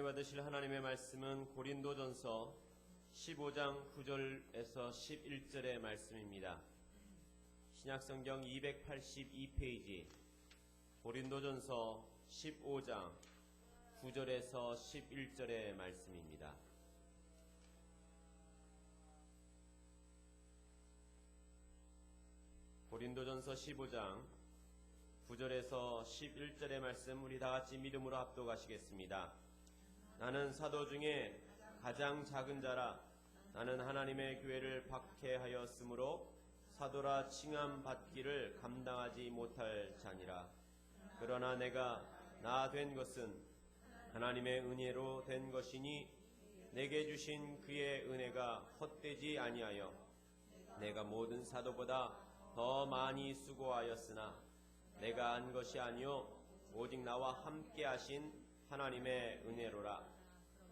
받으실 하나님의 말씀은 고린도전서 15장 9절에서 11절의 말씀입니다. 신약성경 282페이지 고린도전서 15장 9절에서 11절의 말씀입니다. 고린도전서 15장 9절에서 11절의 말씀 우리 다같이 믿음으로 합독하시겠습니다. 나는 사도 중에 가장 작은 자라. 나는 하나님의 교회를 박해하였으므로 사도라 칭함 받기를 감당하지 못할 자니라. 그러나 내가 나 된 것은 하나님의 은혜로 된 것이니 내게 주신 그의 은혜가 헛되지 아니하여 내가 모든 사도보다 더 많이 수고하였으나 내가 한 것이 아니요 오직 나와 함께 하신 하나님의 은혜로라.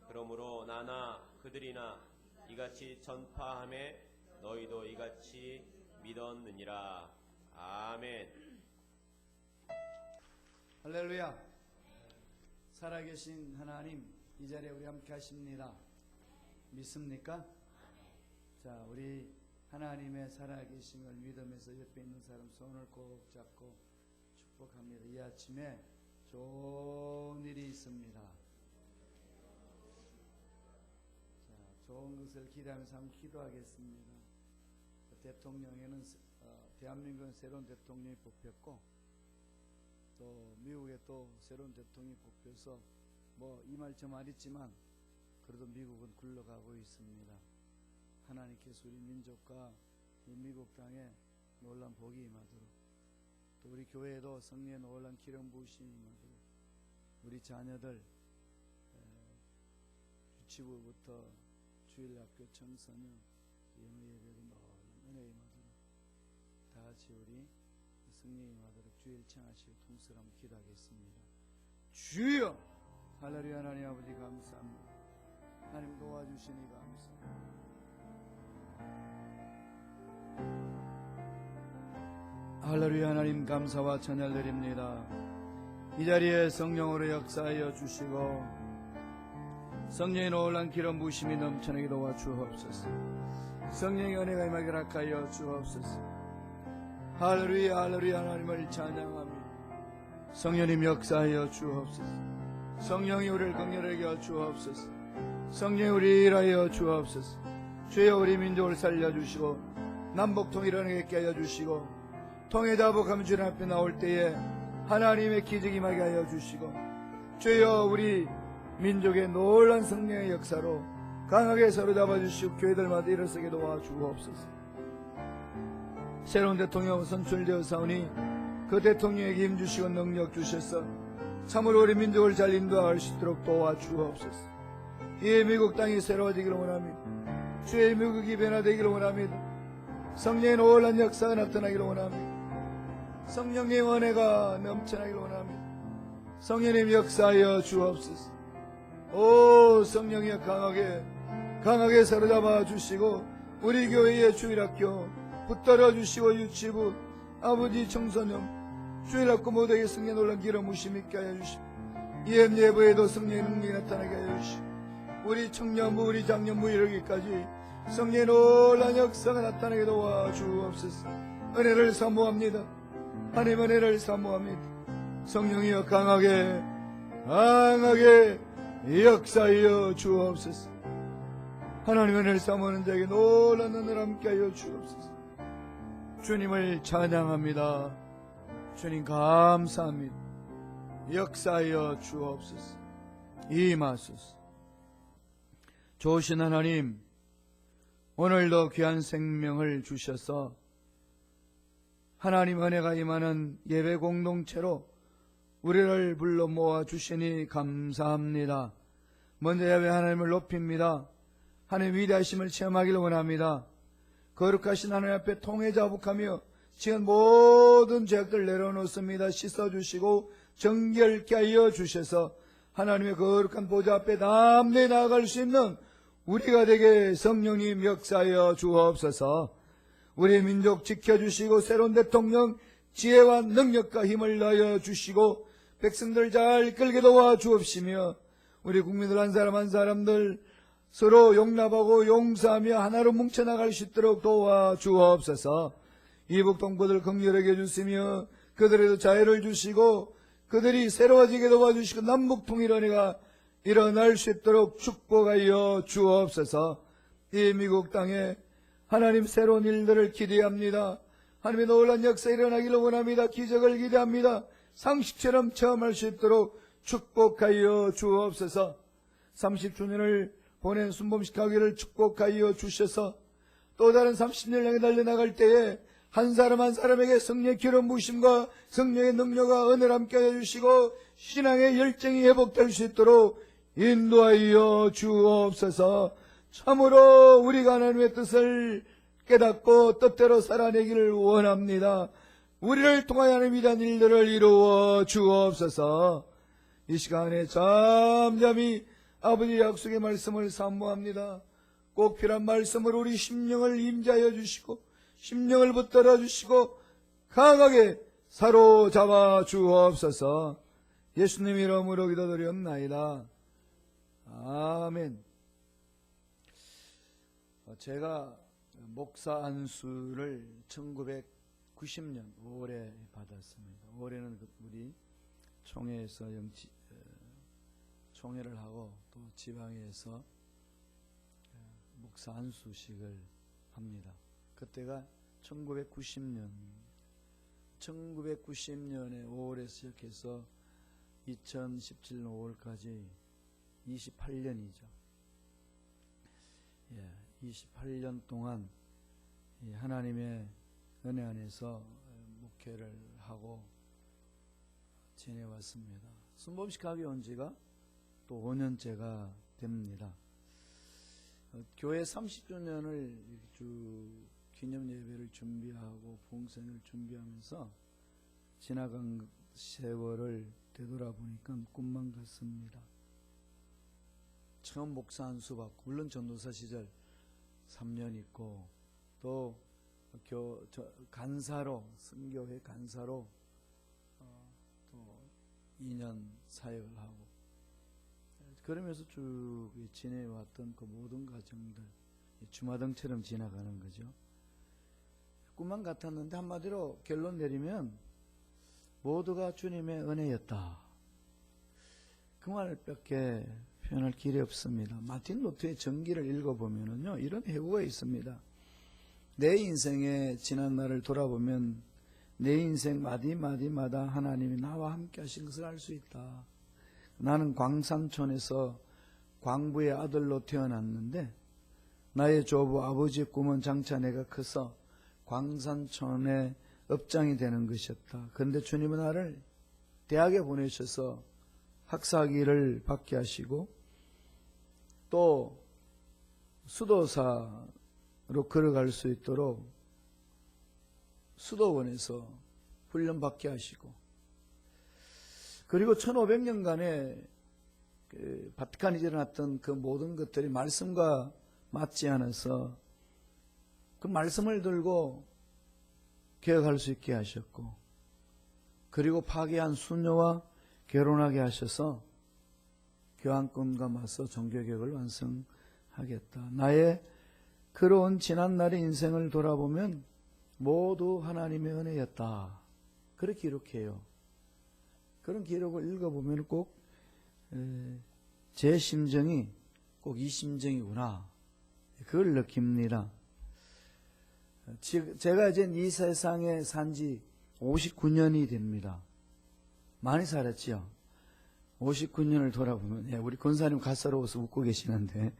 그러므로 나나 그들이나 이같이 전파함에 너희도 이같이 믿었느니라. 아멘. 할렐루야. 살아계신 하나님, 이 자리에 우리 함께 하십니다. 믿습니까? 자, 우리 하나님의 살아계심을 믿으면서 옆에 있는 사람 손을 꼭 잡고 축복합니다. 이 아침에 좋은 일이 있습니다. 자, 좋은 것을 기대하면서 한번 기도하겠습니다. 대통령에는 대한민국은 새로운 대통령이 뽑혔고 또 미국에 또 새로운 대통령이 뽑혀서 뭐 이 말 저 말 있지만 그래도 미국은 굴러가고 있습니다. 하나님께서 우리 민족과 이 미국 땅에 놀란 복이 임하도록 또 우리 교회에도 성령의 놀란 기름 부으심이 임하도록 우리 자녀들 유치부부터 주일학교 청소년 영어 예배도 놀란 은혜 임하도록 다같이 우리 성령이 임하도록 주일 청하시고 통수를 한번 기도하겠습니다. 주여! 할렐루야. 하나님 아버지 감사합니다. 하나님 도와주시니 감사합니다. 할렐루야. 하나님 감사와 찬양 드립니다. 이 자리에 성령으로 역사하여 주시고 성령의 놀란 기름 부으심이 넘쳐나게 도와주옵소서. 성령의 은혜가 임하게 허락하여 주옵소서. 할렐루야. 할렐루야. 하나님을 찬양합니다. 성령님 역사하여 주옵소서. 성령이 우리를 긍휼하게 하여 주옵소서. 성령이 우리를 일하여 주옵소서. 주여 우리 민족을 살려주시고 남북 통일하게 있게 하여 주시고 통일자복하면 주님 앞에 나올 때에 하나님의 기적이 임하게 하여 주시고 주여 우리 민족의 놀란 성령의 역사로 강하게 사로잡아 주시고 교회들마다 일어서게 도와주옵소서. 새로운 대통령 선출되어 사오니 그 대통령에게 힘주시고 능력 주셔서 참으로 우리 민족을 잘 인도할 수 있도록 도와주옵소서. 이 미국 땅이 새로워지기를 원합니다. 주의 미국이 변화되기를 원합니다. 성령의 놀란 역사가 나타나기를 원합니다. 성령의 은혜가 넘쳐나기를 원합니다. 성령님 역사하여 주옵소서. 오 성령이 강하게 사로잡아 주시고 우리 교회의 주일학교 붙들어 주시고 유치부 아버지 청소년 주일학교 모두에게 성령의 놀란 기름 부으심 있게 하여 주시고 예배에도 성령의 능력이 나타나게 하여 주시고 우리 청년부 우리 장년부 이르기까지 성령의 놀란 역사가 나타나게 도와주옵소서. 은혜를 사모합니다. 하나님 은혜를 사모합니다. 성령이여 강하게 역사하여 주옵소서. 하나님 은혜를 사모하는 자에게 놀란 은혜를 함께 하여 주옵소서. 주님을 찬양합니다. 주님 감사합니다. 역사하여 주옵소서. 임하소서. 좋으신 하나님, 오늘도 귀한 생명을 주셔서 하나님 은혜가 임하는 예배 공동체로 우리를 불러 모아 주시니 감사합니다. 먼저 예배 하나님을 높입니다. 하나님 위대하심을 체험하기를 원합니다. 거룩하신 하나님 앞에 통회자복하며 지은 모든 죄악들 내려놓습니다. 씻어주시고 정결케 하여 주셔서 하나님의 거룩한 보좌 앞에 담대히 나아갈 수 있는 우리가 되게 성령님 역사하여 주옵소서. 우리 민족 지켜주시고 새로운 대통령 지혜와 능력과 힘을 다하여 주시고 백성들 잘 끌게 도와 주옵시며 우리 국민들 한 사람 한 사람들 서로 용납하고 용서하며 하나로 뭉쳐나갈 수 있도록 도와주옵소서. 이북 동포들 긍휼하게 해주시며 그들에도 자유를 주시고 그들이 새로워지게 도와주시고 남북 통일원회가 일어날 수 있도록 축복하여 주옵소서. 이 미국 땅에 하나님 새로운 일들을 기대합니다. 하나님의 놀라운 역사 일어나기를 원합니다. 기적을 기대합니다. 상식처럼 체험할 수 있도록 축복하여 주옵소서. 30주년을 보낸 순범식 가기를 축복하여 주셔서 또 다른 30년 향해 달려나갈 때에 한 사람 한 사람에게 성령의 기름 부으심과 성령의 능력과 은혜를 함께 해주시고 신앙의 열정이 회복될 수 있도록 인도하여 주옵소서. 참으로 우리가 하나님의 뜻을 깨닫고 뜻대로 살아내기를 원합니다. 우리를 통하여 하나님 위대한 일들을 이루어 주옵소서. 이 시간에 잠잠히 아버지의 약속의 말씀을 사모합니다. 꼭 필요한 말씀으로 우리 심령을 임자하여 주시고 심령을 붙들어 주시고 강하게 사로잡아 주옵소서. 예수님 이름으로 기도드렸나이다. 아멘. 제가 목사 안수를 1990년 5월에 받았습니다. 올해는 우리 총회에서 총회를 하고 또 지방에서 목사 안수식을 합니다. 그때가 1990년 1990년에 5월에 시작해서 2017년 5월까지 28년이죠. 28년 동안 하나님의 은혜 안에서 목회를 하고 지내왔습니다. 순범식 가게 온 지가 또 5년째가 됩니다. 교회 30주년을 주 기념 예배를 준비하고 봉생을 준비하면서 지나간 세월을 되돌아보니까 꿈만 같습니다. 처음 목사 안수 받고 물론 전도사 시절 3년 있고 또 간사로 선교회 간사로 또 2년 사역을 하고 그러면서 쭉 지내왔던 그 모든 과정들 주마등처럼 지나가는 거죠. 꿈만 같았는데 한마디로 결론 내리면 모두가 주님의 은혜였다. 그 말밖에 표현할 길이 없습니다. 마틴 루터의 전기를 읽어보면요 이런 해구가 있습니다. 내 인생의 지난 날을 돌아보면 내 인생 마디마디마다 하나님이 나와 함께 하신 것을 알 수 있다. 나는 광산촌에서 광부의 아들로 태어났는데 나의 조부 아버지의 꿈은 장차 내가 커서 광산촌의 업장이 되는 것이었다. 그런데 주님은 나를 대학에 보내셔서 학사학위를 받게 하시고 또 수도사로 걸어갈 수 있도록 수도원에서 훈련받게 하시고 그리고 1500년간의 바티칸이 일어났던 그 모든 것들이 말씀과 맞지 않아서 그 말씀을 들고 개혁할 수 있게 하셨고 그리고 파괴한 수녀와 결혼하게 하셔서 교황권과 맞서 종교개혁을 완성하겠다. 나의 그런 지난날의 인생을 돌아보면 모두 하나님의 은혜였다. 그렇게 기록해요. 그런 기록을 읽어보면 꼭 제 심정이 꼭 이 심정이구나. 그걸 느낍니다. 제가 이제 이 세상에 산 지 59년이 됩니다. 많이 살았지요. 59년을 돌아보면 우리 권사님 가사로워서 웃고 계시는데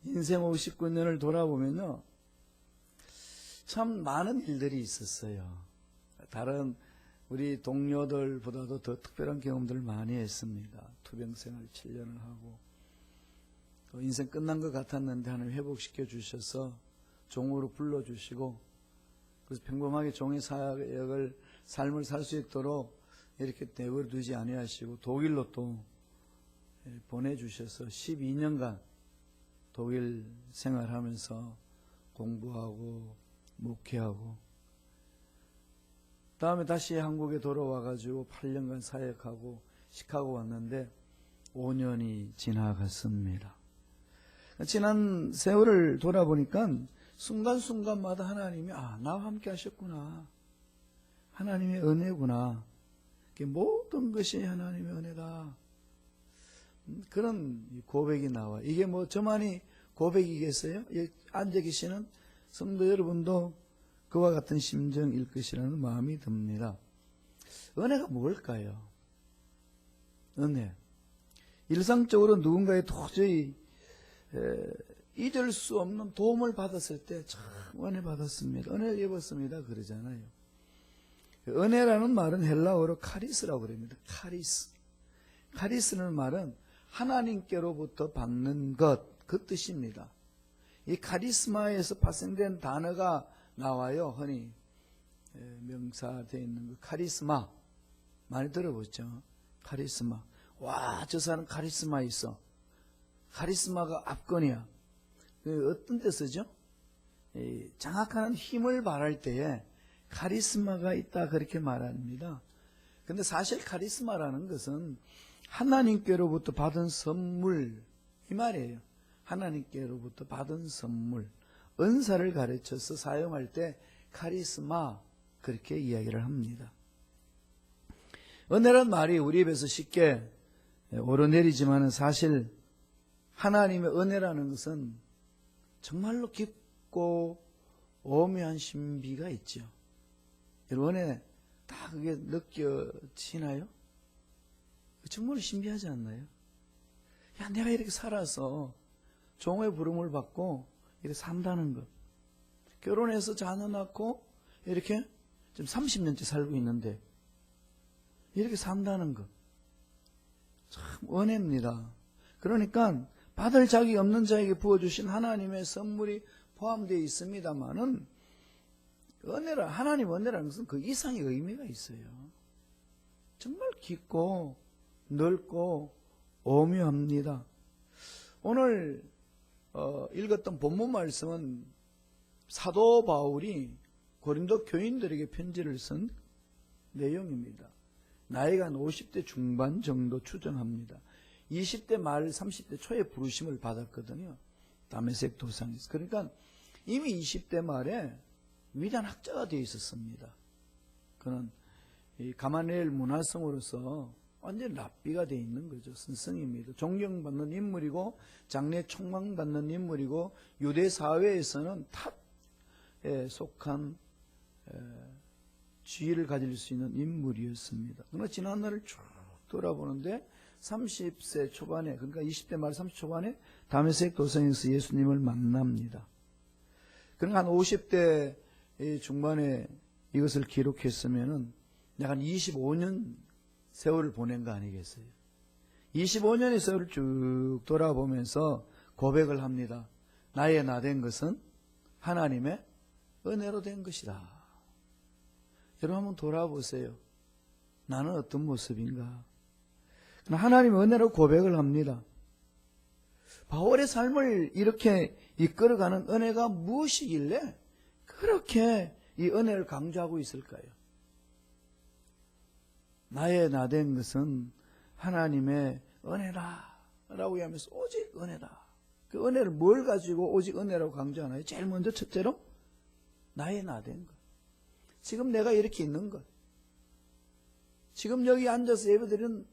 인생 59년을 돌아보면요 참 많은 일들이 있었어요. 다른 우리 동료들보다도 더 특별한 경험들을 많이 했습니다. 투병생활 7년을 하고 또 인생 끝난 것 같았는데 하나님 회복시켜 주셔서 종으로 불러주시고 그래서 평범하게 종의 사역을 삶을 살 수 있도록 이렇게 내버려 두지 아니하시고 독일로 또 보내주셔서 12년간 독일 생활하면서 공부하고 목회하고 다음에 다시 한국에 돌아와가지고 8년간 사역하고 시카고 왔는데 15년이 지나갔습니다. 지난 세월을 돌아보니까 순간순간마다 하나님이 나와 함께 하셨구나. 하나님의 은혜구나. 모든 것이 하나님의 은혜다. 그런 고백이 나와. 이게 저만이 고백이겠어요? 여기 앉아 계시는 성도 여러분도 그와 같은 심정일 것이라는 마음이 듭니다. 은혜가 뭘까요? 은혜. 일상적으로 누군가의 도저히 잊을 수 없는 도움을 받았을 때 참 은혜 받았습니다. 은혜를 입었습니다. 그러잖아요. 은혜라는 말은 헬라어로 카리스라고 그럽니다. 카리스. 카리스는 말은 하나님께로부터 받는 것, 그 뜻입니다. 이 카리스마에서 파생된 단어가 나와요. 흔히 명사되어 있는 거. 카리스마. 많이 들어보죠? 카리스마. 와, 저 사람 카리스마 있어. 카리스마가 압권이야. 어떤 때 쓰죠? 장악하는 힘을 말할 때에 카리스마가 있다 그렇게 말합니다. 근데 사실 카리스마라는 것은 하나님께로부터 받은 선물 이 말이에요. 하나님께로부터 받은 선물, 은사를 가르쳐서 사용할 때 카리스마 그렇게 이야기를 합니다. 은혜란 말이 우리 입에서 쉽게 오르내리지만 사실 하나님의 은혜라는 것은 정말로 깊고 오묘한 신비가 있죠. 여러분 은혜 다 그게 느껴지나요? 정말 신비하지 않나요? 야, 내가 이렇게 살아서 종의 부름을 받고 이렇게 산다는 것. 결혼해서 자녀 낳고 이렇게 지금 30년째 살고 있는데 이렇게 산다는 것. 참 은혜입니다. 그러니까 받을 자격이 없는 자에게 부어주신 하나님의 선물이 포함되어 있습니다만은 하나님 은혜라는 것은 그 이상의 의미가 있어요. 정말 깊고 넓고 오묘합니다. 오늘 읽었던 본문 말씀은 사도 바울이 고린도 교인들에게 편지를 쓴 내용입니다. 나이가 한 50대 중반 정도 추정합니다. 20대 말 30대 초에 부르심을 받았거든요. 다메섹 도상에서. 그러니까 이미 20대 말에 위대한 학자가 되어 있었습니다. 그는 이 가마니엘 문화성으로서 완전 랍비가 되어 있는 거죠. 선생입니다. 존경받는 인물이고 장래 총망받는 인물이고 유대 사회에서는 탑에 속한 지위를 가질 수 있는 인물이었습니다. 그러나 지난날을 쭉 돌아보는데 30세 초반에, 그러니까 20대 말 30 초반에 다메섹 도성에서 예수님을 만납니다. 그러니까 한 50대 중반에 이것을 기록했으면은 약간 25년 세월을 보낸 거 아니겠어요? 25년의 세월을 쭉 돌아보면서 고백을 합니다. 나의 나 된 것은 하나님의 은혜로 된 것이다. 여러분 한번 돌아보세요. 나는 어떤 모습인가? 하나님의 은혜로 고백을 합니다. 바울의 삶을 이렇게 이끌어가는 은혜가 무엇이길래 그렇게 이 은혜를 강조하고 있을까요? 나의 나 된 것은 하나님의 은혜다 라고 하면서 오직 은혜다. 그 은혜를 뭘 가지고 오직 은혜라고 강조하나요? 제일 먼저 첫째로 나의 나 된 것. 지금 내가 이렇게 있는 것. 지금 여기 앉아서 예배드리는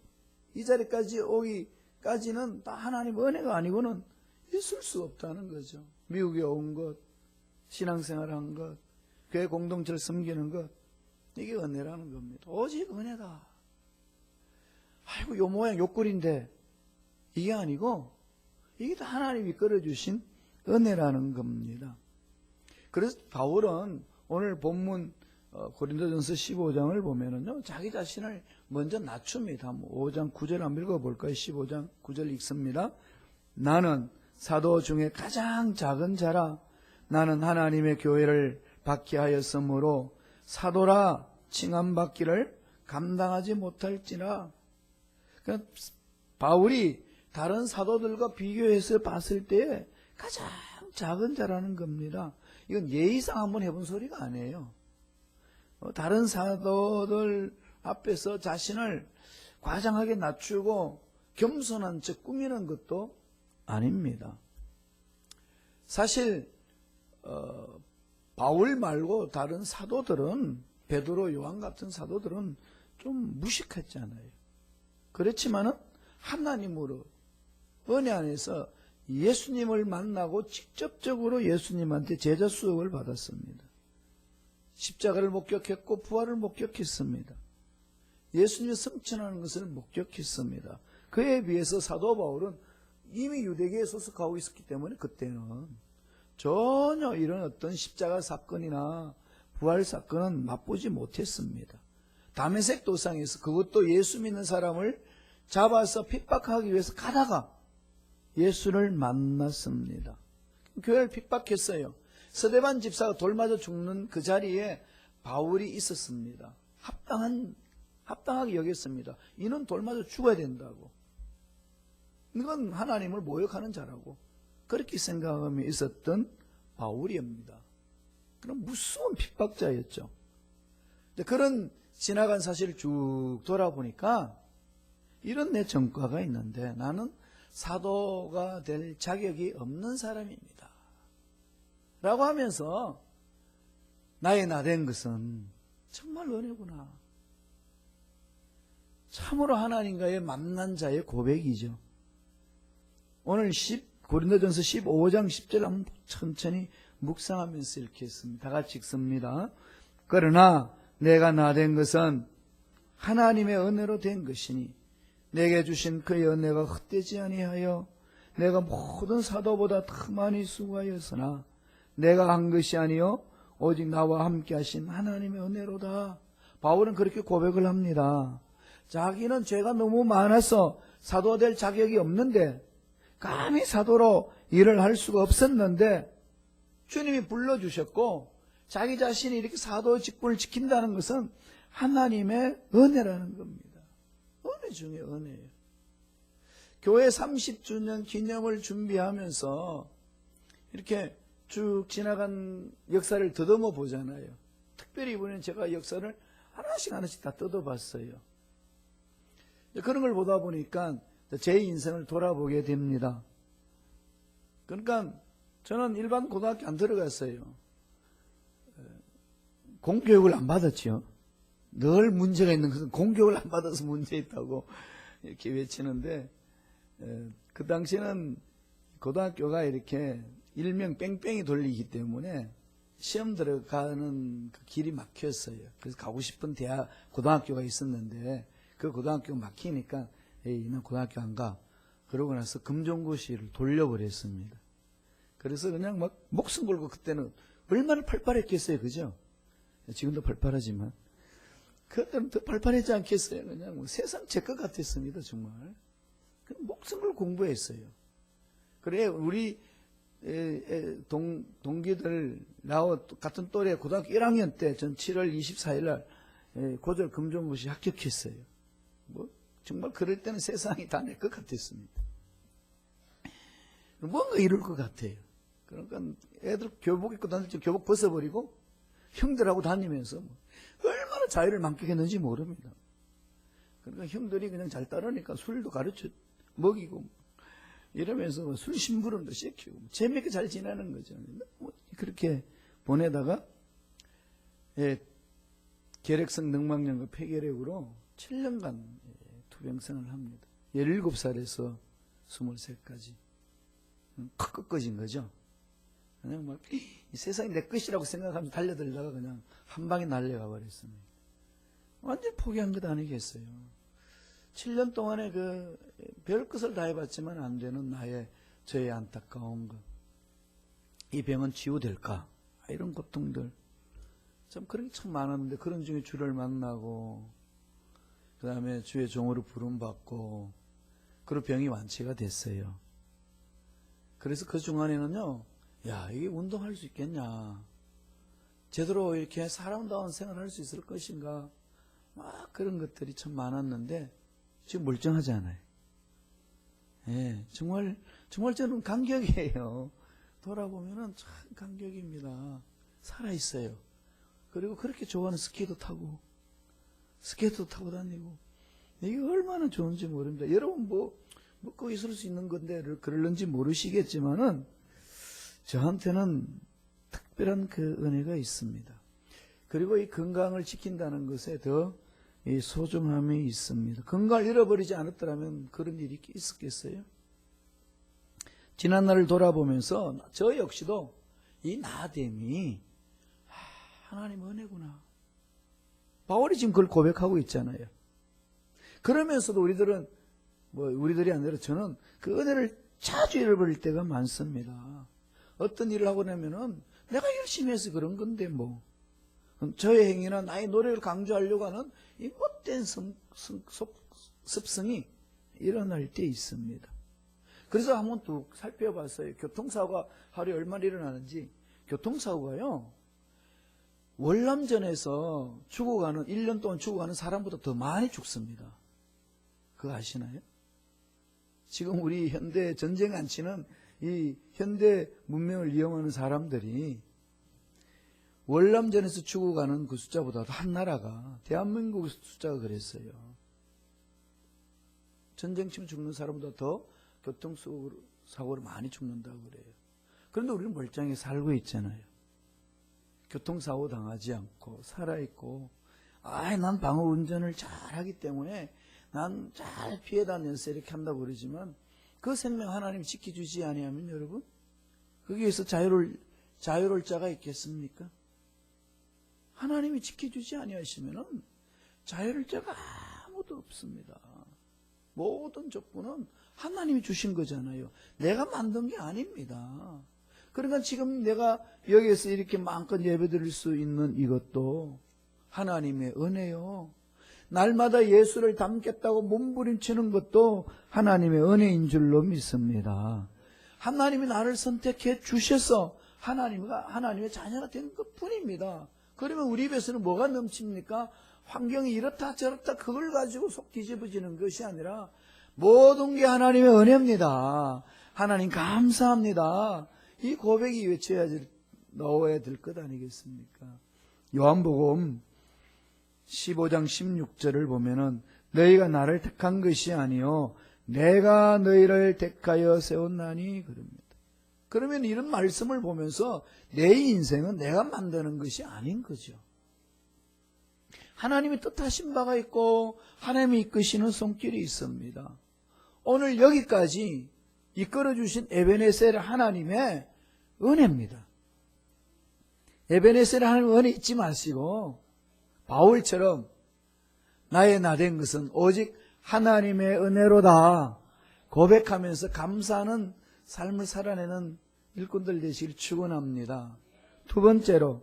이 자리까지 오기까지는 다 하나님 은혜가 아니고는 있을 수 없다는 거죠. 미국에 온 것, 신앙생활한 것, 교회 공동체를 섬기는 것, 이게 은혜라는 겁니다. 오직 은혜다. 아이고 요 모양 요 꼴인데 이게 아니고 이게 다 하나님이 끌어주신 은혜라는 겁니다. 그래서 바울은 오늘 본문 고린도전서 15장을 보면은요, 자기 자신을 먼저 낮춥니다. 5장 9절 한번 읽어볼까요? 15장 9절 읽습니다. 나는 사도 중에 가장 작은 자라. 나는 하나님의 교회를 박해하였으므로 사도라 칭함받기를 감당하지 못할지라. 그러니까 바울이 다른 사도들과 비교해서 봤을 때 가장 작은 자라는 겁니다. 이건 예의상 한번 해본 소리가 아니에요. 다른 사도들 앞에서 자신을 과장하게 낮추고 겸손한 척 꾸미는 것도 아닙니다. 사실 바울 말고 다른 사도들은, 베드로, 요한 같은 사도들은 좀 무식했잖아요. 그렇지만은 하나님으로 은혜 안에서 예수님을 만나고 직접적으로 예수님한테 제자 수업을 받았습니다. 십자가를 목격했고 부활을 목격했습니다. 예수님이 승천하는 것을 목격했습니다. 그에 비해서 사도 바울은 이미 유대계에 소속하고 있었기 때문에 그때는 전혀 이런 어떤 십자가 사건이나 부활 사건은 맛보지 못했습니다. 다메섹 도상에서 그것도 예수 믿는 사람을 잡아서 핍박하기 위해서 가다가 예수를 만났습니다. 교회를 핍박했어요. 스데반 집사가 돌 맞아 죽는 그 자리에 바울이 있었습니다. 합당하게 여겼습니다. 이는 돌 맞아 죽어야 된다고. 이건 하나님을 모욕하는 자라고 그렇게 생각함이 있었던 바울이옵니다. 그럼 무서운 핍박자였죠. 그런 지나간 사실을 쭉 돌아보니까 이런 내 전과가 있는데 나는 사도가 될 자격이 없는 사람입니다. 라고 하면서 나의 나된 것은 정말 은혜구나. 참으로 하나님과의 만난 자의 고백이죠. 오늘 고린도전서 15장 10절 한번 천천히 묵상하면서 읽겠습니다. 다 같이 읽습니다. 그러나 내가 나된 것은 하나님의 은혜로 된 것이니 내게 주신 그의 은혜가 헛되지 아니하여 내가 모든 사도보다 더 많이 수고하였으나 내가 한 것이 아니요 오직 나와 함께 하신 하나님의 은혜로다. 바울은 그렇게 고백을 합니다. 자기는 죄가 너무 많아서 사도 될 자격이 없는데 감히 사도로 일을 할 수가 없었는데 주님이 불러주셨고 자기 자신이 이렇게 사도 직분을 지킨다는 것은 하나님의 은혜라는 겁니다. 은혜 중에 은혜예요. 교회 30주년 기념을 준비하면서 이렇게 쭉 지나간 역사를 더듬어 보잖아요. 특별히 이번엔 제가 역사를 하나씩 다 뜯어봤어요. 그런 걸 보다 보니까 제 인생을 돌아보게 됩니다. 그러니까 저는 일반 고등학교 안 들어갔어요. 공교육을 안 받았죠. 늘 문제가 있는 것은 공교육을 안 받아서 문제 있다고 이렇게 외치는데 그 당시에는 고등학교가 이렇게 일명 뺑뺑이 돌리기 때문에 시험 들어가는 그 길이 막혔어요. 그래서 가고 싶은 고등학교가 있었는데 그 고등학교가 막히니까 에이, 난 고등학교 안 가. 그러고 나서 금종고시를 돌려버렸습니다. 그래서 그냥 막 목숨 걸고 그때는 얼마나 팔팔했겠어요. 그죠? 지금도 팔팔하지만 그때는 더 팔팔했지 않겠어요. 그냥 뭐 세상 제 것 같았습니다. 정말. 목숨 걸고 공부했어요. 그래 우리 동기들 나와 같은 또래 고등학교 1학년 때 전 7월 24일 날 고졸 금종고시 합격했어요. 뭐 정말 그럴 때는 세상이 다 내 것 같았습니다. 뭔가 이럴 것 같아요. 그러니까 애들 교복 입고 다닐 때 교복 벗어버리고 형들하고 다니면서 얼마나 자유를 만끽했는지 모릅니다. 그러니까 형들이 그냥 잘 따르니까 술도 가르쳐 먹이고 이러면서 술 심부름도 시키고 재밌게 잘 지내는 거죠. 그렇게 보내다가 계력성 늑막염과 폐결핵으로 7년간 투병생을 합니다. 17살에서 23까지 콱 꺾어진 거죠. 그냥 막 이 세상이 내 것이라고 생각하면서 달려들다가 그냥 한 방에 날려가 버렸습니다. 완전히 포기한 것 아니겠어요. 7년 동안에 별 것을 다 해봤지만 안 되는 저의 안타까운 것. 이 병은 치유될까? 이런 고통들. 참 그런 게 참 많았는데 그런 중에 주를 만나고 그 다음에 주의 종으로 부름받고 그리고 병이 완치가 됐어요. 그래서 그 중간에는요. 야, 이게 운동할 수 있겠냐? 제대로 이렇게 사람다운 생활할 수 있을 것인가? 막 그런 것들이 참 많았는데 지금 멀쩡하지 않아요. 예, 정말 저는 감격이에요. 돌아보면은 참 감격입니다. 살아있어요. 그리고 그렇게 좋아하는 스케이트 타고 다니고 이게 얼마나 좋은지 모릅니다. 여러분 꼭 있을 수 있는 건데 그럴는지 모르시겠지만은 저한테는 특별한 그 은혜가 있습니다. 그리고 이 건강을 지킨다는 것에 더 이 소중함이 있습니다. 건강을 잃어버리지 않았더라면 그런 일이 있었겠어요? 지난날을 돌아보면서 저 역시도 이 나됨이 하나님 은혜구나. 바울이 지금 그걸 고백하고 있잖아요. 그러면서도 우리들이 아니라 저는 그 은혜를 자주 잃어버릴 때가 많습니다. 어떤 일을 하고 나면은 내가 열심히 해서 그런 건데 저의 행위나 나의 노력을 강조하려고 하는 이 못된 습성이 일어날 때 있습니다. 그래서 한번 쭉 살펴봤어요. 교통사고가 하루에 얼마나 일어나는지. 교통사고가요, 월남전에서 1년 동안 죽어가는 사람보다 더 많이 죽습니다. 그거 아시나요? 지금 우리 현대 전쟁 안 치는 이 현대 문명을 이용하는 사람들이 월남전에서 죽어가는 그 숫자보다 한 나라가 대한민국 숫자가 그랬어요. 전쟁 치면 죽는 사람보다 더 교통사고로 많이 죽는다고 그래요. 그런데 우리는 멀쩡히 살고 있잖아요. 교통사고 당하지 않고 살아있고, 난 방어 운전을 잘하기 때문에 난 잘 피해 다녀서 이렇게 한다고 그러지만 그 생명 하나님 지켜주지 아니하면 여러분, 거기에서 자유로울 자가 있겠습니까? 하나님이 지켜주지 아니하시면은 자유로울 자가 아무도 없습니다. 모든 조건은 하나님이 주신 거잖아요. 내가 만든 게 아닙니다. 그러니까 지금 내가 여기에서 이렇게 마음껏 예배드릴 수 있는 이것도 하나님의 은혜요. 날마다 예수를 닮겠다고 몸부림치는 것도 하나님의 은혜인 줄로 믿습니다. 하나님이 나를 선택해 주셔서 하나님의 자녀가 된 것뿐입니다. 그러면 우리 입에서는 뭐가 넘칩니까? 환경이 이렇다 저렇다 그걸 가지고 속 뒤집어지는 것이 아니라 모든 게 하나님의 은혜입니다. 하나님 감사합니다. 이 고백이 나와야 될 것 아니겠습니까? 요한복음 15장 16절을 보면은 너희가 나를 택한 것이 아니요 내가 너희를 택하여 세웠나니 그럽니다. 그러면 이런 말씀을 보면서 내 인생은 내가 만드는 것이 아닌 거죠. 하나님이 뜻하신 바가 있고 하나님이 이끄시는 손길이 있습니다. 오늘 여기까지 이끌어주신 에베네셀 하나님의 은혜입니다. 에베네셀 하나님의 은혜 잊지 마시고 바울처럼 나의 나된 것은 오직 하나님의 은혜로다 고백하면서 감사하는 삶을 살아내는 일꾼들 되시길 축원합니다. 두 번째로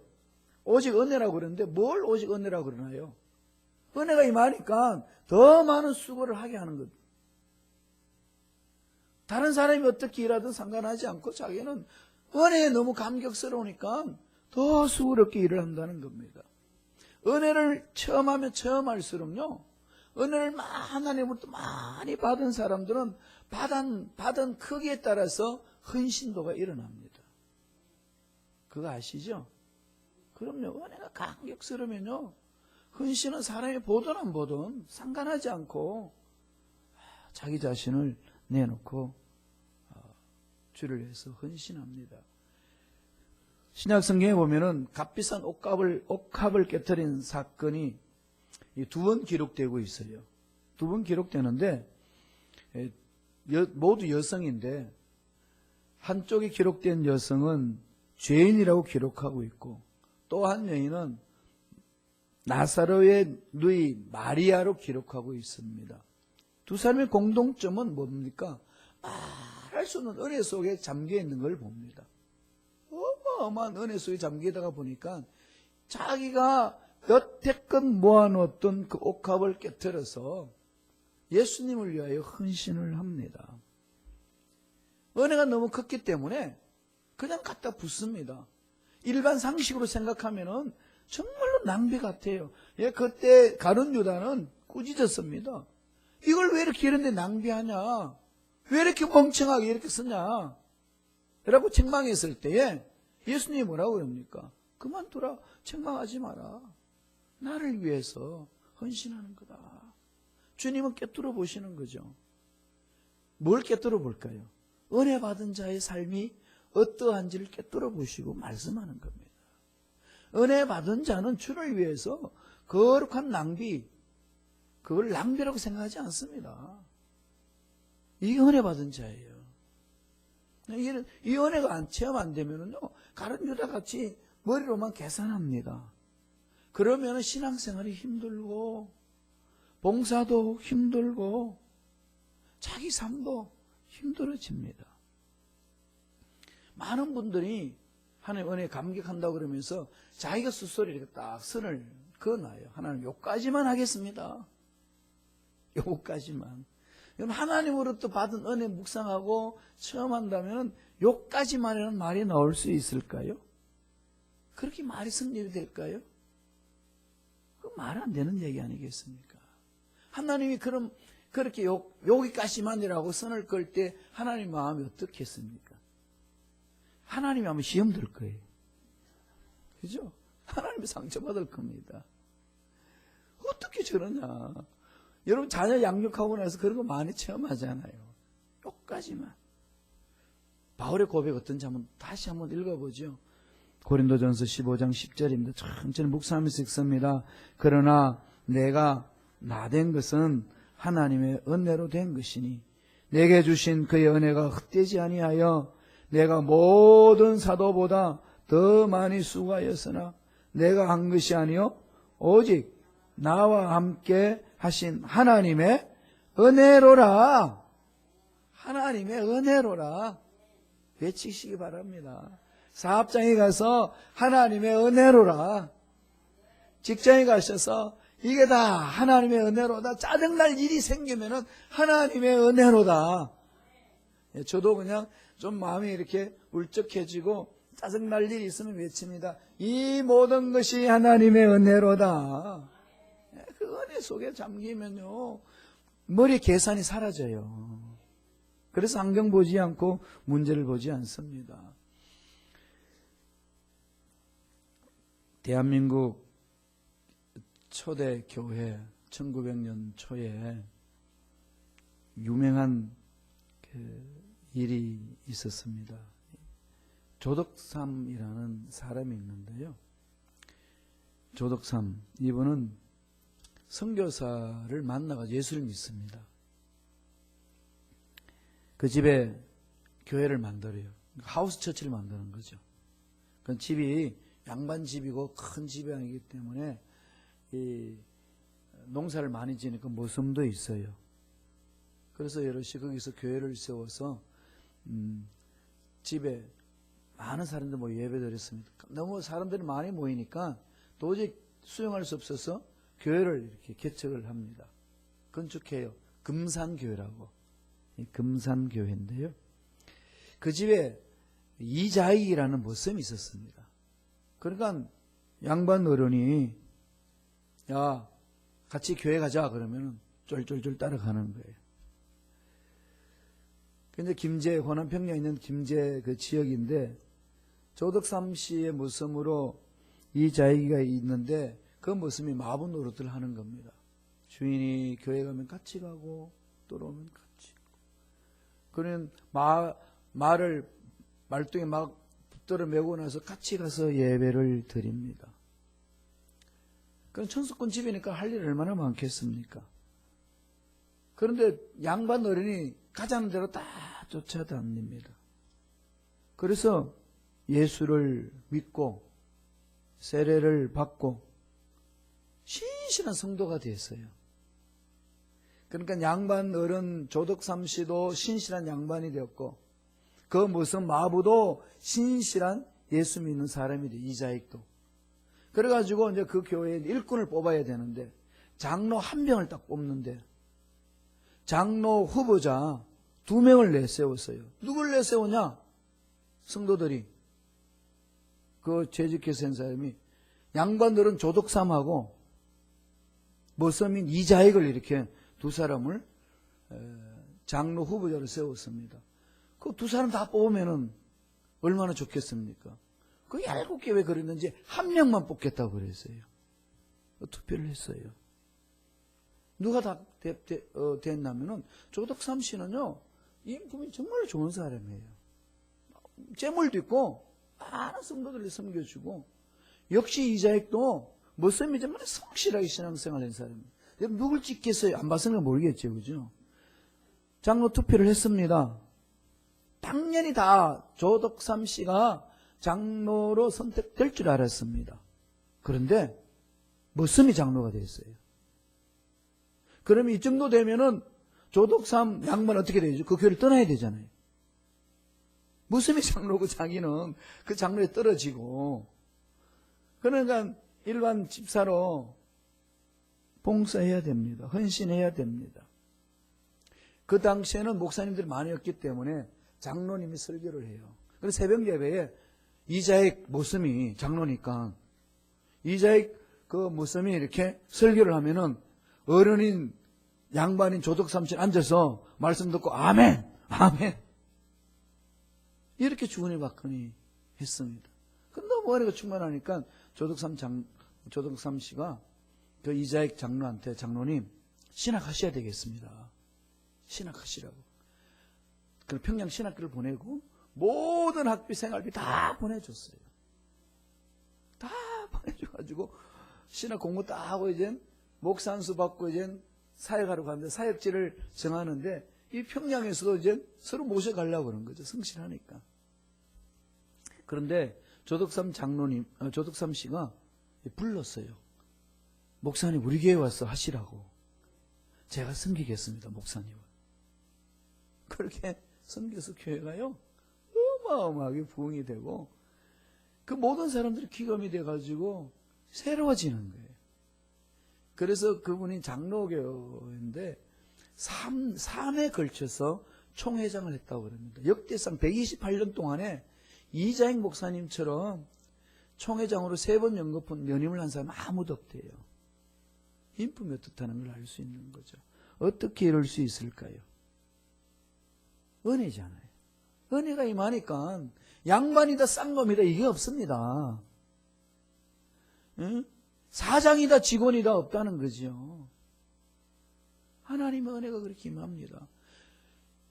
오직 은혜라고 그러는데 뭘 오직 은혜라고 그러나요? 은혜가 임하니까 더 많은 수고를 하게 하는 것. 다른 사람이 어떻게 일하든 상관하지 않고 자기는 은혜에 너무 감격스러우니까 더 수고롭게 일을 한다는 겁니다. 은혜를 처음 하면 처음 할수록요, 은혜를 하나님으로부터 많이 받은 사람들은 받은 크기에 따라서 헌신도가 일어납니다. 그거 아시죠? 그럼요. 은혜가 감격스러우면요, 헌신은 사람이 보든 안 보든 상관하지 않고 자기 자신을 내놓고 주를 위해서 헌신합니다. 신약 성경에 보면은 값비싼 옥합을 깨뜨린 사건이 두 번 기록되고 있어요. 두 번 기록되는데 모두 여성인데 한쪽에 기록된 여성은 죄인이라고 기록하고 있고 또 한 여인은 나사로의 누이 마리아로 기록하고 있습니다. 두 사람의 공동점은 뭡니까? 말할 수 없는 은혜 속에 잠겨 있는 걸 봅니다. 어마어마한 은혜 속에 잠기다가 보니까 자기가 여태껏 모아놓았던 그 옥합을 깨뜨려서 예수님을 위하여 헌신을 합니다. 은혜가 너무 컸기 때문에 그냥 갖다 붓습니다. 일반 상식으로 생각하면은 정말로 낭비 같아요. 그때 가룟 유다는 꾸짖었습니다. 이걸 왜 이렇게 이런데 낭비하냐? 왜 이렇게 멍청하게 이렇게 쓰냐? 라고 책망했을 때에 예수님이 뭐라고 그럽니까? 그만두라. 책망하지 마라. 나를 위해서 헌신하는 거다. 주님은 꿰뚫어 보시는 거죠. 뭘 꿰뚫어 볼까요? 은혜 받은 자의 삶이 어떠한지를 꿰뚫어 보시고 말씀하는 겁니다. 은혜 받은 자는 주를 위해서 거룩한 낭비, 그걸 낭비라고 생각하지 않습니다. 이게 은혜 받은 자예요. 이 은혜가 체험 안 되면은요, 가룟 유다 같이 머리로만 계산합니다. 그러면 신앙생활이 힘들고, 봉사도 힘들고, 자기 삶도 힘들어집니다. 많은 분들이 하나님 은혜에 감격한다고 그러면서 자기가 스스로 이렇게 딱 선을 그어놔요. 하나님 요까지만 하겠습니다. 요까지만. 여러분, 하나님으로부터 받은 은혜 묵상하고 체험한다면 요까지만이라는 말이 나올 수 있을까요? 그렇게 말이 성립이 될까요? 그 말 안 되는 얘기 아니겠습니까? 하나님이 그렇게 여기까지만이라고 선을 끌 때 하나님 마음이 어떻겠습니까? 하나님이 하면 시험 들 거예요. 그죠? 하나님이 상처받을 겁니다. 어떻게 저러냐. 여러분 자녀 양육하고 나서 그런 거 많이 체험하잖아요. 여기까지만. 바울의 고백 어떤지 다시 한번 읽어보죠. 고린도전서 15장 10절입니다. 천천히 묵상하면서 읽습니다. 그러나 내가 나된 것은 하나님의 은혜로 된 것이니 내게 주신 그의 은혜가 헛되지 아니하여 내가 모든 사도보다 더 많이 수고하였으나 내가 한 것이 아니요 오직 나와 함께 하신 하나님의 은혜로라. 하나님의 은혜로라. 외치시기 바랍니다. 사업장에 가서 하나님의 은혜로라. 직장에 가셔서 이게 다 하나님의 은혜로다. 짜증날 일이 생기면은 하나님의 은혜로다. 저도 그냥 좀 마음이 이렇게 울적해지고 짜증날 일이 있으면 외칩니다. 이 모든 것이 하나님의 은혜로다. 그 은혜 속에 잠기면요, 머리 계산이 사라져요. 그래서 안경 보지 않고 문제를 보지 않습니다. 대한민국 초대 교회 1900년 초에 유명한 일이 있었습니다. 조덕삼이라는 사람이 있는데요. 조덕삼, 이분은 선교사를 만나서 예수를 믿습니다. 그 집에 교회를 만들어요. 하우스 처치를 만드는 거죠. 그 집이 양반집이고 큰 집이 아니기 때문에 이 농사를 많이 지니까 모섬도 있어요. 그래서 여럿이 거기서 교회를 세워서 집에 많은 사람들 모여 예배드렸습니다. 너무 사람들이 많이 모이니까 도저히 수용할 수 없어서 교회를 이렇게 개척을 합니다. 건축해요. 금산교회라고. 금산교회인데요. 그 집에 이자익이라는 모섬이 있었습니다. 그러니까 양반 어른이 야 같이 교회 가자 그러면 쫄쫄쫄 따라가는 거예요. 근데 김제 호남평양에 있는 김제 그 지역인데 조덕삼 씨의 모섬으로 이자익이가 있는데 그 모섬이 마부 노릇을 하는 겁니다. 주인이 교회 가면 같이 가고 들어오면 같이 가고. 그러면 말뚱에 막 붙들어 메고 나서 같이 가서 예배를 드립니다. 그럼 천수권 집이니까 할 일이 얼마나 많겠습니까? 그런데 양반 어른이 가자는 대로 다 쫓아다닙니다. 그래서 예수를 믿고 세례를 받고 신실한 성도가 됐어요. 그러니까 양반 어른 조덕삼 씨도 신실한 양반이 되었고 그 무슨 마부도 신실한 예수 믿는 사람이 돼. 이자익도. 그래가지고 이제 그 교회에 일꾼을 뽑아야 되는데 장로 한 명을 딱 뽑는데 장로 후보자 2명을 내세웠어요. 누굴 내세우냐? 성도들이. 그 재직해서 한 사람이 양반들은 조덕삼하고 모섬인 이자익을 이렇게 두 사람을 장로 후보자로 세웠습니다. 그 두 사람 다 뽑으면은 얼마나 좋겠습니까? 그 7개 왜 그랬는지 한 명만 뽑겠다고 그랬어요. 투표를 했어요. 누가 다 됐냐면은 조덕삼 씨는요, 인품이 정말 좋은 사람이에요. 재물도 있고 많은 성도들을 섬겨주고, 역시 이자익도 모습이지만 성실하게 신앙생활을 한 사람이에요. 여러분 누굴 찍겠어요? 안 봤으면 모르겠죠, 그죠? 장로 투표를 했습니다. 당연히 다 조덕삼 씨가 장로로 선택될 줄 알았습니다. 그런데 머슴이 장로가 됐어요. 그러면 이 정도 되면은 조덕삼 양반 어떻게 되죠? 그 교회를 떠나야 되잖아요. 머슴이 장로고 자기는 그 장로에 떨어지고, 그러니까 일반 집사로 봉사해야 됩니다. 헌신해야 됩니다. 그 당시에는 목사님들이 많이 없기 때문에 장로님이 설교를 해요. 그래서 새벽 예배에 이자익 모습이 장로니까 이자익 그 모습이 이렇게 설교를 하면은 어른인 양반인 조덕삼신 앉아서 말씀 듣고 아멘, 아멘 이렇게 주은혜 받거니 했습니다. 근데 너무 은혜가 충만하니까 조덕삼 씨가 그 이자익 장로한테 장로님 신학하셔야 되겠습니다. 신학하시라고. 그 평양 신학교를 보내고 모든 학비 생활비 다 보내줬어요. 다 보내줘가지고 신학 공부 다 하고 이제 목사 안수 받고 이제 사역하러 가는데 사역지를 정하는데 이 평양에서도 이제 서로 모셔가려고 그런 거죠. 성실하니까. 그런데 조덕삼 씨가 불렀어요. 목사님 우리 교회 와서 하시라고. 제가 섬기겠습니다, 목사님을. 그렇게 섬겨서 교회가요 어마어마하게 부흥이 되고 그 모든 사람들이 기감이 돼가지고 새로워지는 거예요. 그래서 그분이 장로교인데 3회에 걸쳐서 총회장을 했다고 그럽니다. 역대상 128년 동안에 이자익 목사님처럼 총회장으로 3번 연거푼 면임을 한 사람은 아무도 없대요. 인품이 어떻다는 걸 알 수 있는 거죠. 어떻게 이럴 수 있을까요? 은혜잖아요. 은혜가 임하니까 양반이다 쌍놈이다 이게 없습니다. 응? 사장이다 직원이다 없다는 거죠. 하나님의 은혜가 그렇게 임합니다.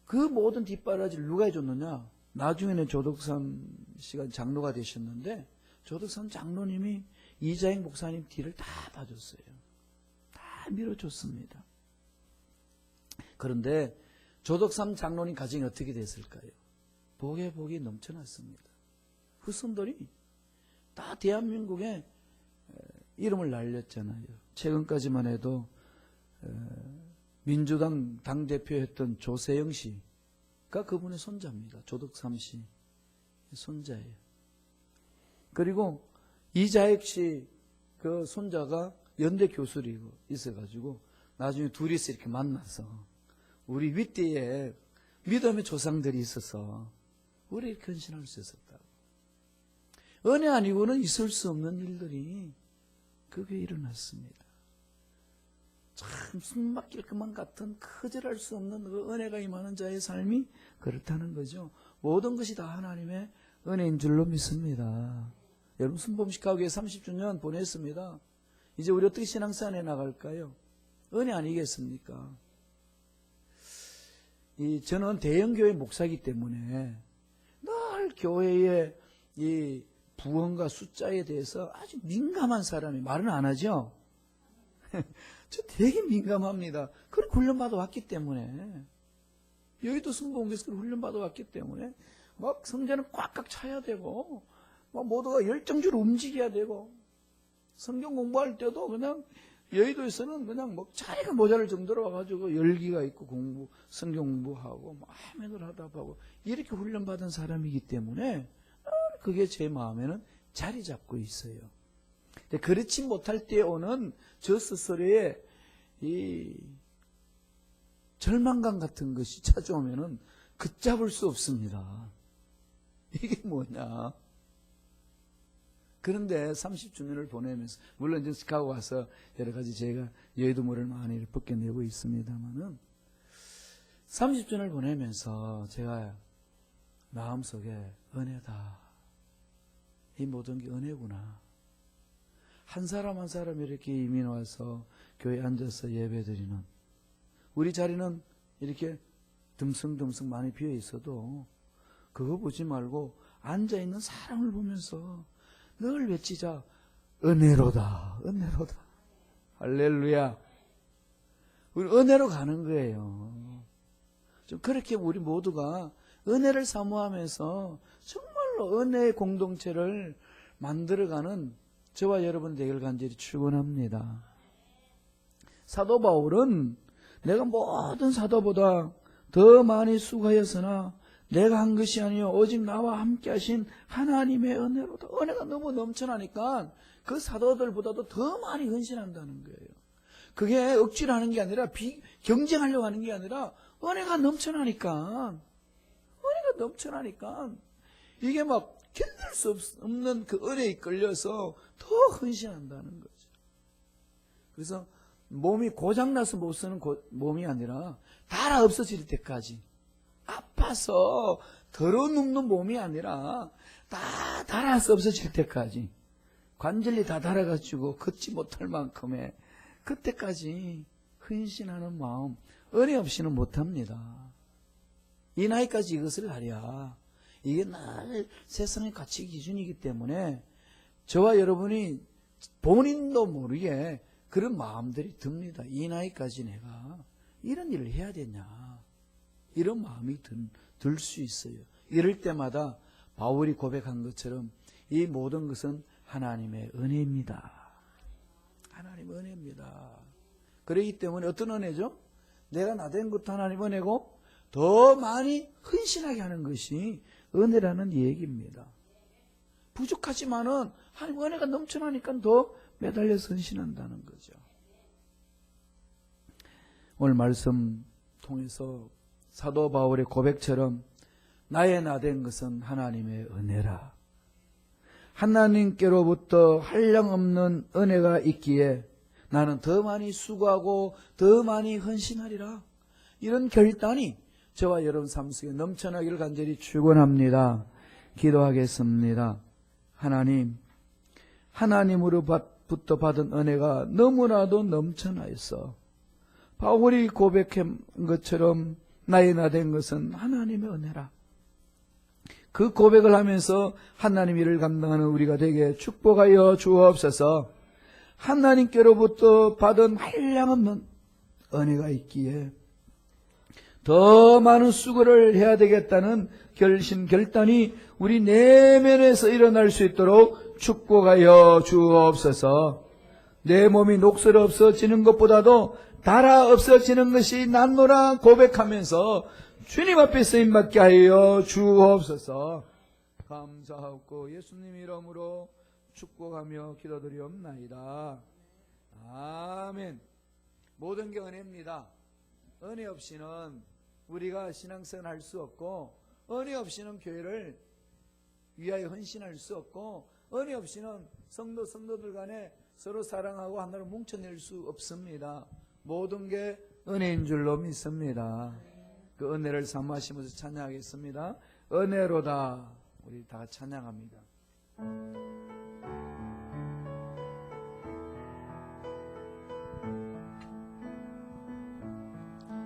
그 모든 뒷바라지를 누가 해줬느냐? 나중에는 조덕삼 씨가 장로가 되셨는데 조덕삼 장로님이 이자익 목사님 뒤를 다 봐줬어요. 다 밀어줬습니다. 그런데 조덕삼 장로님 가정이 어떻게 됐을까요? 복에 복이 넘쳐났습니다. 후손들이 다 대한민국에 이름을 날렸잖아요. 최근까지만 해도 민주당 당대표였던 조세영 씨가 그분의 손자입니다. 조덕삼 씨 손자예요. 그리고 이자익 씨 그 손자가 연대 교수리고 있어가지고 나중에 둘이서 이렇게 만나서 우리 윗대에 믿음의 조상들이 있어서 우리 이렇게 헌신할 수 있었다고. 은혜 아니고는 있을 수 없는 일들이 그게 일어났습니다. 참 숨막힐 것만 같은 거절할 수 없는 그 은혜가 임하는 자의 삶이 그렇다는 거죠. 모든 것이 다 하나님의 은혜인 줄로 믿습니다. 여러분 순범식하교회 30주년 보냈습니다. 이제 우리 어떻게 신앙생활에 나갈까요? 은혜 아니겠습니까? 저는 대형교회 목사이기 때문에 늘 교회의 이 부흥과 숫자에 대해서 아주 민감한 사람이 말은 안 하죠. 저 되게 민감합니다. 그렇게 훈련받아 왔기 때문에 여의도 순복음교회에서 훈련받아 왔기 때문에 막 성전은 꽉꽉 차야 되고 막 모두가 열정적으로 움직여야 되고 성경 공부할 때도 그냥 여의도에서는 그냥 뭐 자리가 모자랄 정도로 와가지고 열기가 있고 성경 공부하고 뭐 아멘을 하답하고 이렇게 훈련받은 사람이기 때문에 그게 제 마음에는 자리 잡고 있어요. 그렇지 못할 때 오는 저 스스로의 이 절망감 같은 것이 찾아오면은 걷잡을 수 없습니다. 이게 뭐냐? 그런데 30주년을 보내면서 물론 이제 시카고 와서 여러 가지 제가 여의도물을 많이 벗겨내고 있습니다만은 30주년을 보내면서 제가 마음속에 은혜다. 이 모든 게 은혜구나. 한 사람 한 사람 이렇게 이민 와서 교회에 앉아서 예배드리는, 우리 자리는 이렇게 듬성듬성 많이 비어 있어도 그거 보지 말고 앉아있는 사람을 보면서 늘 외치자. 은혜로다, 은혜로다. 할렐루야. 우리 은혜로 가는 거예요. 좀 그렇게 우리 모두가 은혜를 사모하면서 정말로 은혜의 공동체를 만들어가는 저와 여러분 되길 간절히 축원합니다. 사도 바울은 내가 모든 사도보다 더 많이 수고하였으나 내가 한 것이 아니요 오직 나와 함께 하신 하나님의 은혜로다. 은혜가 너무 넘쳐나니까 그 사도들보다도 더 많이 헌신한다는 거예요. 그게 억지로 하는 게 아니라 경쟁하려고 하는 게 아니라 은혜가 넘쳐나니까 이게 막 견딜 수 없는 그 은혜에 끌려서 더 헌신한다는 거죠. 그래서 몸이 고장나서 못 쓰는 몸이 아니라 달아 없어질 때까지, 아파서 덜어눕는 몸이 아니라 다 달아서 없어질 때까지, 관절이 다 달아가지고 걷지 못할 만큼의 그때까지 헌신하는 마음, 은혜 없이는 못합니다. 이 나이까지 이것을 하랴. 이게 늘 세상의 가치 기준이기 때문에 저와 여러분이 본인도 모르게 그런 마음들이 듭니다. 이 나이까지 내가 이런 일을 해야 되냐, 이런 마음이 들 수 있어요. 이럴 때마다 바울이 고백한 것처럼 이 모든 것은 하나님의 은혜입니다. 하나님의 은혜입니다. 그렇기 때문에 어떤 은혜죠? 내가 나된 것도 하나님 은혜고 더 많이 헌신하게 하는 것이 은혜라는 얘기입니다. 부족하지만은 하나님 은혜가 넘쳐나니까 더 매달려서 헌신한다는 거죠. 오늘 말씀 통해서 사도 바울의 고백처럼 나의 나된 것은 하나님의 은혜라. 하나님께로부터 한량없는 은혜가 있기에 나는 더 많이 수고하고 더 많이 헌신하리라. 이런 결단이 저와 여러분 삶 속에 넘쳐나기를 간절히 축원합니다. 기도하겠습니다. 하나님으로부터 받은 은혜가 너무나도 넘쳐나있어 바울이 고백한 것처럼 나의 나된 것은 하나님의 은혜라. 그 고백을 하면서 하나님 일을 감당하는 우리가 되게 축복하여 주옵소서. 하나님께로부터 받은 한량없는 은혜가 있기에 더 많은 수고를 해야 되겠다는 결단이 우리 내면에서 일어날 수 있도록 축복하여 주옵소서. 내 몸이 녹슬 없어지는 것보다도 달아 없어지는 것이 낫노라 고백하면서 주님 앞에 쓰임받게 하여 주옵소서. 감사하고 예수님 이름으로 축복하며 기도드리옵나이다. 아멘. 모든 게 은혜입니다. 은혜 없이는 우리가 신앙생활 할 수 없고, 은혜 없이는 교회를 위하여 헌신할 수 없고, 은혜 없이는 성도들 간에 서로 사랑하고 하나로 뭉쳐낼 수 없습니다. 모든 게 은혜인 줄로 믿습니다. 그 은혜를 사모하시면서 찬양하겠습니다. 은혜로다. 우리 다 찬양합니다.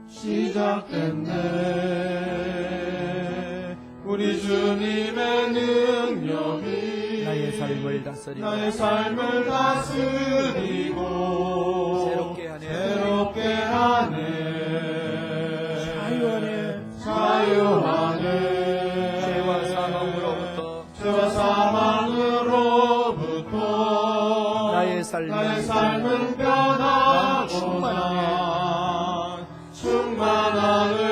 시작됐네. 우리 주님의 능력이 나의 삶을 다스리고 새롭게 하네. 자유하네. 죄와 사망으로부터 나의 삶은 변하고자 충만하네.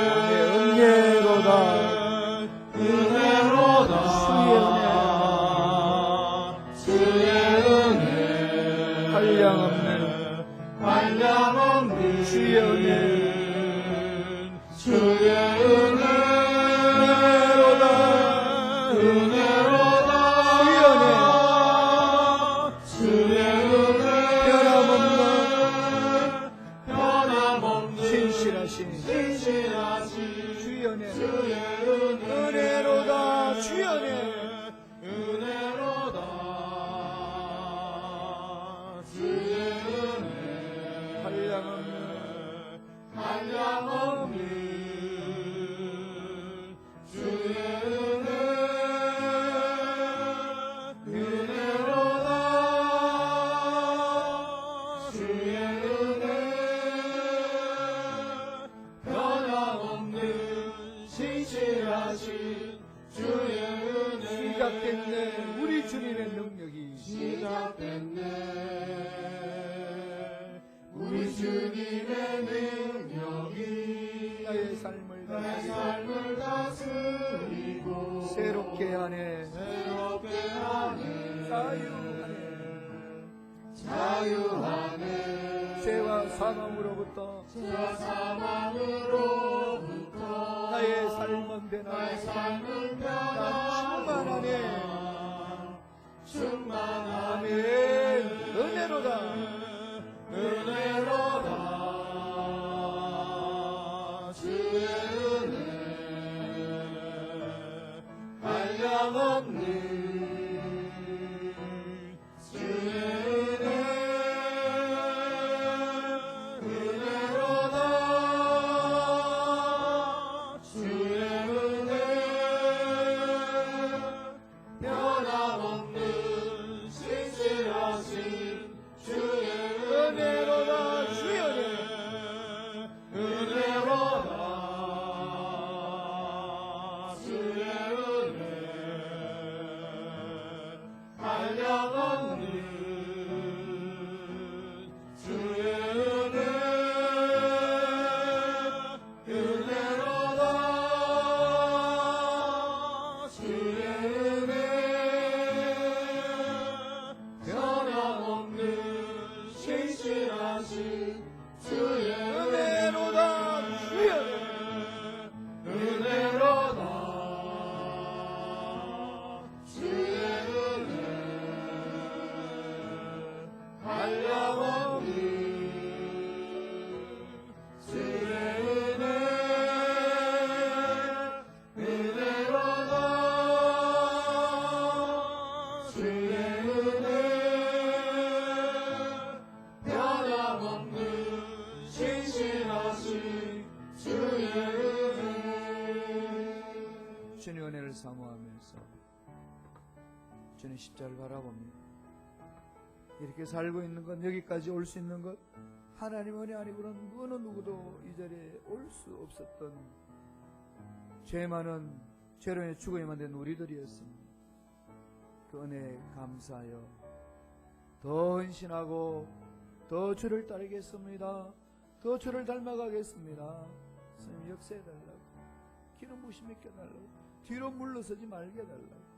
은혜로다. 주의 은혜 한량없는 주의 은혜 변함없는 신실하신 주의 은혜 은혜로다. 주의 은혜로다. 주님의 능력이 나의 삶을 내 삶을 다스리고 새롭게 하네 자유하네 죄와 사망으로부터 나의 삶은 변하네 난 충만하네 아멘 은혜로다 주의 은혜 한량없는 주의 은혜 은혜로다 주의 은혜 변함없는 신실하신 주의 은혜로다 주의 은혜 은혜로다 주의 은혜 한량없는 주의 은혜 은혜로다 주의 은혜 변함없는 신실하신 주의 은혜로다 주의 은혜 은혜로다 주의 은혜 한량없는 주의 은혜 은혜로다 주의 은혜 변함없는 신실하신 주의 은혜 주님 은혜를 사모하면서 주님 십자를 바라봅니다. 이렇게 살고 있는 것, 여기까지 올 수 있는 것, 하나님 은혜 아니고는 어느 누구도 이 자리에 올 수 없었던 죄 많은 죄로 인해 죽어야만 된 우리들이었습니다. 그 은혜에 감사하여 더 헌신하고 더 주를 따르겠습니다. 더 주를 닮아가겠습니다. 스님 역사해달라고, 기름 부심 맡겨달라고, 뒤로 물러서지 말게 해달라고.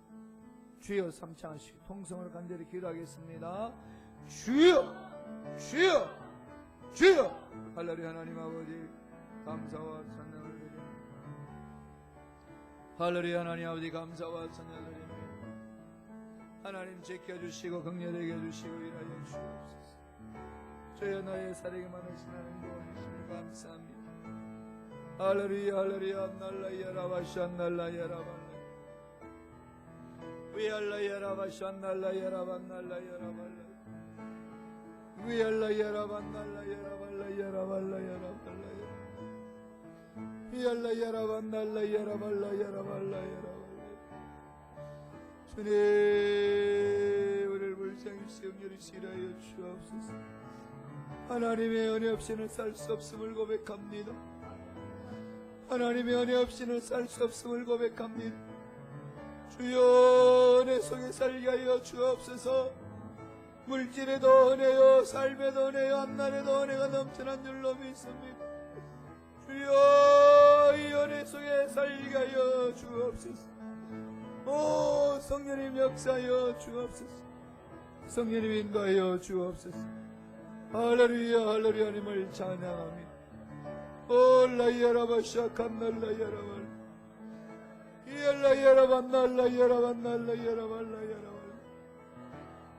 주여 삼창하시고 통성으로 간절히 기도하겠습니다. 주여 주여 주여. 할렐루야. 하나님 아버지 감사와 찬양을 드립니다. 할렐루야. 하나님 아버지 감사와 찬양을 드립니다. 하나님 지켜주시고 긍휼하게 해주시고 일하여 주옵소서. 주여 나의 사랑이 많으신 하나님 도와주시니 감사합니다. 할렐루야 할렐루야. 날라야라바샤날라야라발라 위알라야라바샤날라야라반날라야라발라 위알라야라반날라야라발라야라발라야라발라 위알라야라반날라야라발라야라발라야라발라. 주님 우리를 불쌍히 영렬히 시라여 주옵소서. 하나님의 은혜 없이는 살 수 없음을 고백합니다. 하나님의 은혜 없이는 살 수 없음을 고백합니다. 주여 내 속에 살게 하여 주옵소서. 물질에도 은혜요 삶에도 은혜요 앞날에도 은혜가 넘쳐난 줄로 믿습니다. 주여 이 은혜 속에 살게 하여 주옵소서. 오 성령님 역사하여 주옵소서. 성령님 인도하여 주옵소서. 할렐루야 할렐루야. 하나님을 찬양합니다. 오 라이야라바샤칸날라야라발 이알라야라반날라야라반날라야라발라야라발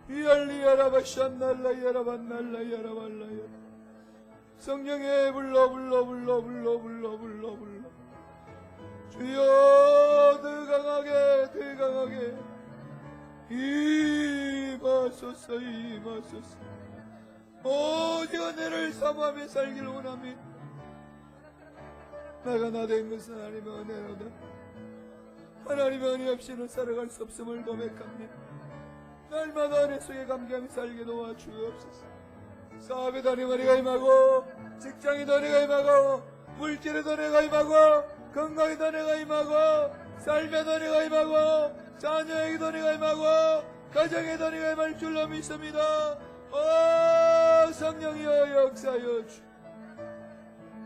이알리야라바샤날라야라반날라야라발라야라. 성령에 불러 주여 더 강하게 임하소서. 오직 은혜를 사모하며 살기를 원합니다. 나가 나 된 것은 하나님의 은혜로다. 하나님의 은혜 없이는 살아갈 수 없음을 고백합니다. 날마다 은혜 속에 감격하며 살게 도와주옵소서. 사업에도 은혜가 임하고 직장에도 은혜가 임하고 물질에도 은혜가 임하고 건강에도 은혜가 임하고 삶에도 은혜가 임하고 자녀에게도 은혜가 임하고 가정에도 은혜가 임할 줄로 믿습니다. 오 주여 성령이여 역사여 주여